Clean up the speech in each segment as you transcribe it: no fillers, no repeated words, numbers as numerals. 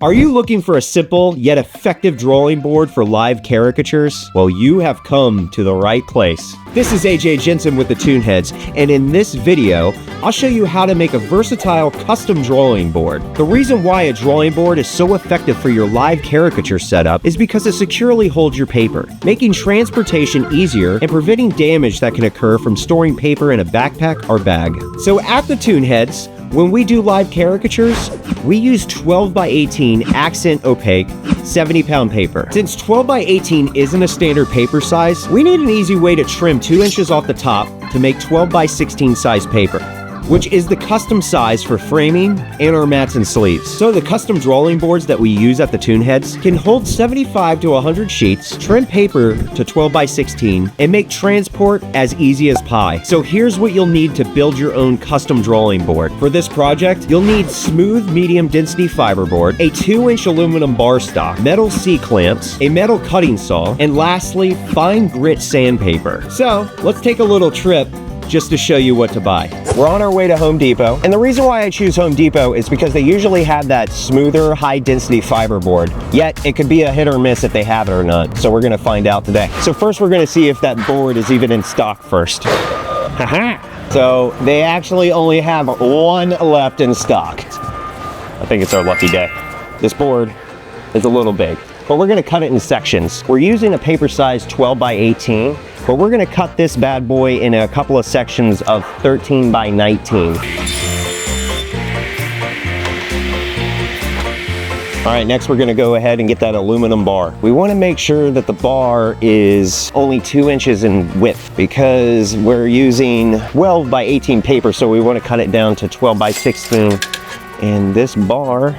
Are you looking for a simple yet effective drawing board for live caricatures? Well, you have come to the right place. This is Jensen with the ToonHeadz, and in this video, I'll show you how to make a versatile custom drawing board. The reason why a drawing board is so effective for your live caricature setup is because it securely holds your paper, making transportation easier and preventing damage that can occur from storing paper in a backpack or bag. So at the ToonHeadz, when we do live caricatures, we use 12 by 18 Accent Opaque 70-pound paper. Since 12 by 18 isn't a standard paper size, we need an easy way to trim 2 inches off the top to make 12 by 16 size paper, which is the custom size for framing and our mats and sleeves. So the custom drawing boards that we use at the ToonHeadz can hold 75 to 100 sheets, trim paper to 12 by 16, and make transport as easy as pie. So here's what you'll need to build your own custom drawing board. For this project, you'll need smooth medium density fiberboard, a 2-inch aluminum bar stock, metal C-clamps, a metal cutting saw, and lastly, fine grit sandpaper. So let's take a little trip just to show you what to buy. We're on our way to Home Depot, and the reason why I choose Home Depot is because they usually have that smoother, high-density fiberboard, yet it could be a hit or miss if they have it or not, so we're gonna find out today. So first we're gonna see if that board is even in stock first. Haha! So they actually only have one left in stock. I think it's our lucky day. This board is a little big, but we're gonna cut it in sections. We're using a paper size 12 by 18, but we're gonna cut this bad boy in a couple of sections of 13 by 19. All right, next we're gonna go ahead and get that aluminum bar. We wanna make sure that the bar is only 2 inches in width because we're using 12 by 18 paper, so we wanna cut it down to 12 by 16. And this bar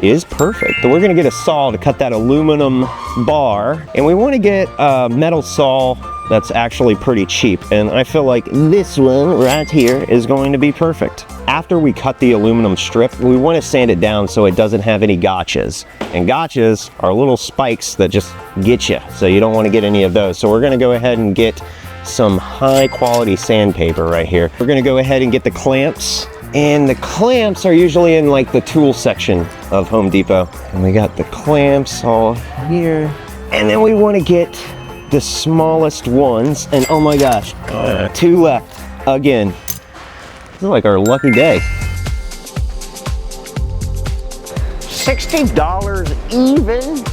is perfect. So we're gonna get a saw to cut that aluminum bar, and we wanna get a metal saw that's actually pretty cheap, and I feel like this one right here is going to be perfect. After we cut the aluminum strip, we want to sand it down so it doesn't have any gotchas. And gotchas are little spikes that just get you, so you don't want to get any of those. So we're going to go ahead and get some high quality sandpaper right here. We're going to go ahead and get the clamps, and the clamps are usually in like the tool section of Home Depot. And we got the clamps all here, and then we want to get the smallest ones, and oh my gosh, 2 left again. This is like our lucky day. $60 even.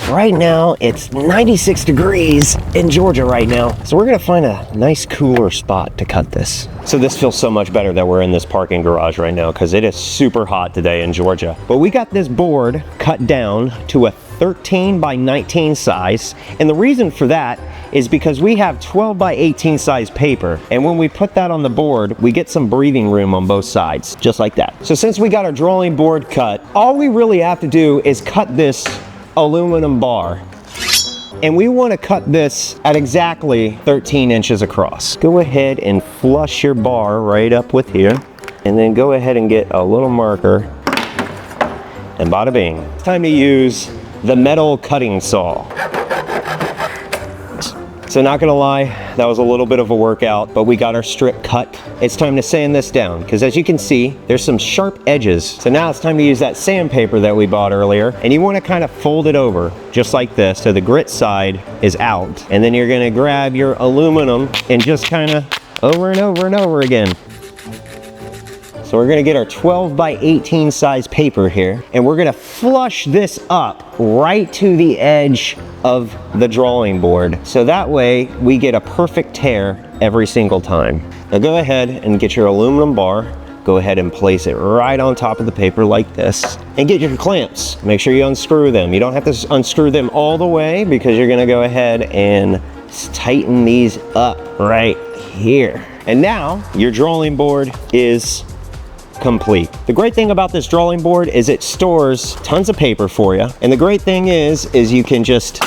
Right now it's 96 degrees in Georgia right now, so we're gonna find a nice cooler spot to cut this. So this feels so much better that we're in this parking garage right now because it is super hot today in Georgia. But we got this board cut down to a 13 by 19 size, and the reason for that is because we have 12 by 18 size paper, and when we put that on the board, we get some breathing room on both sides, just like that. So since we got our drawing board cut, all we really have to do is cut this aluminum bar, and we want to cut this at exactly 13 inches across. Go ahead and flush your bar right up with here, and then go ahead and get a little marker, and bada bing. It's time to use the metal cutting saw. So not gonna lie, that was a little bit of a workout, but we got our strip cut. It's time to sand this down, because as you can see, there's some sharp edges. So now it's time to use that sandpaper that we bought earlier, and you wanna kind of fold it over, just like this, so the grit side is out. And then you're gonna grab your aluminum and just kind of over and over and over again. So we're gonna get our 12 by 18 size paper here, and we're gonna flush this up right to the edge of the drawing board. So that way we get a perfect tear every single time. Now go ahead and get your aluminum bar, go ahead and place it right on top of the paper like this, and get your clamps. Make sure you unscrew them. You don't have to unscrew them all the way because you're gonna go ahead and tighten these up right here. And now your drawing board is complete. The great thing about this drawing board is it stores tons of paper for you, and the great thing is you can just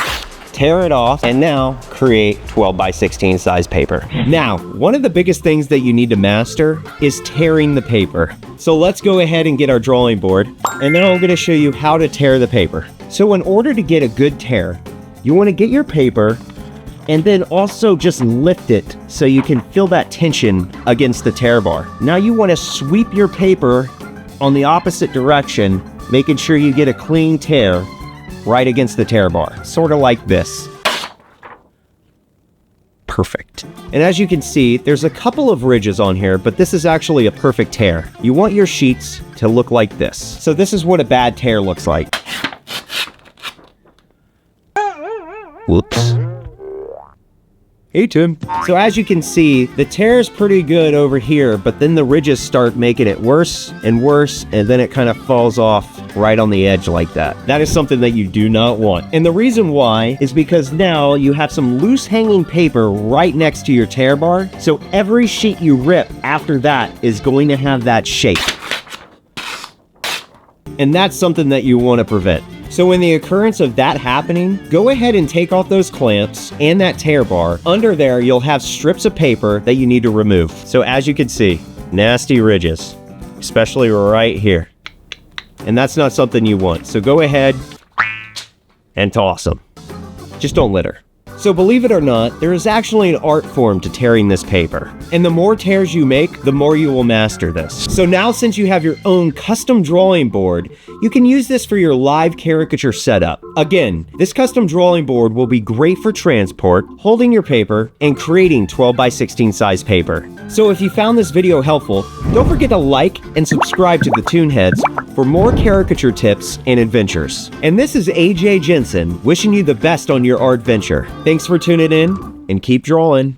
tear it off and now create 12 by 16 size paper. Now, one of the biggest things that you need to master is tearing the paper. So let's go ahead and get our drawing board, and then I'm going to show you how to tear the paper. So in order to get a good tear, you want to get your paper and then also just lift it so you can feel that tension against the tear bar. Now you want to sweep your paper on the opposite direction, making sure you get a clean tear right against the tear bar, sort of like this. Perfect. And as you can see, there's a couple of ridges on here, but this is actually a perfect tear. You want your sheets to look like this. So this is what a bad tear looks like. Whoops. Hey, Tim. So as you can see, the tear is pretty good over here, but then the ridges start making it worse and worse, and then it kind of falls off right on the edge like that. That is something that you do not want. And the reason why is because now you have some loose hanging paper right next to your tear bar, so every sheet you rip after that is going to have that shape. And that's something that you want to prevent. So in the occurrence of that happening, go ahead and take off those clamps and that tear bar. Under there, you'll have strips of paper that you need to remove. So as you can see, nasty ridges, especially right here. And that's not something you want. So go ahead and toss them. Just don't litter. So believe it or not, there is actually an art form to tearing this paper. And the more tears you make, the more you will master this. So now since you have your own custom drawing board, you can use this for your live caricature setup. Again, this custom drawing board will be great for transport, holding your paper, and creating 12x16 size paper. So if you found this video helpful, don't forget to like and subscribe to the ToonHeadz for more caricature tips and adventures. And this is AJ Jensen wishing you the best on your art venture. Thanks for tuning in, and keep drawing.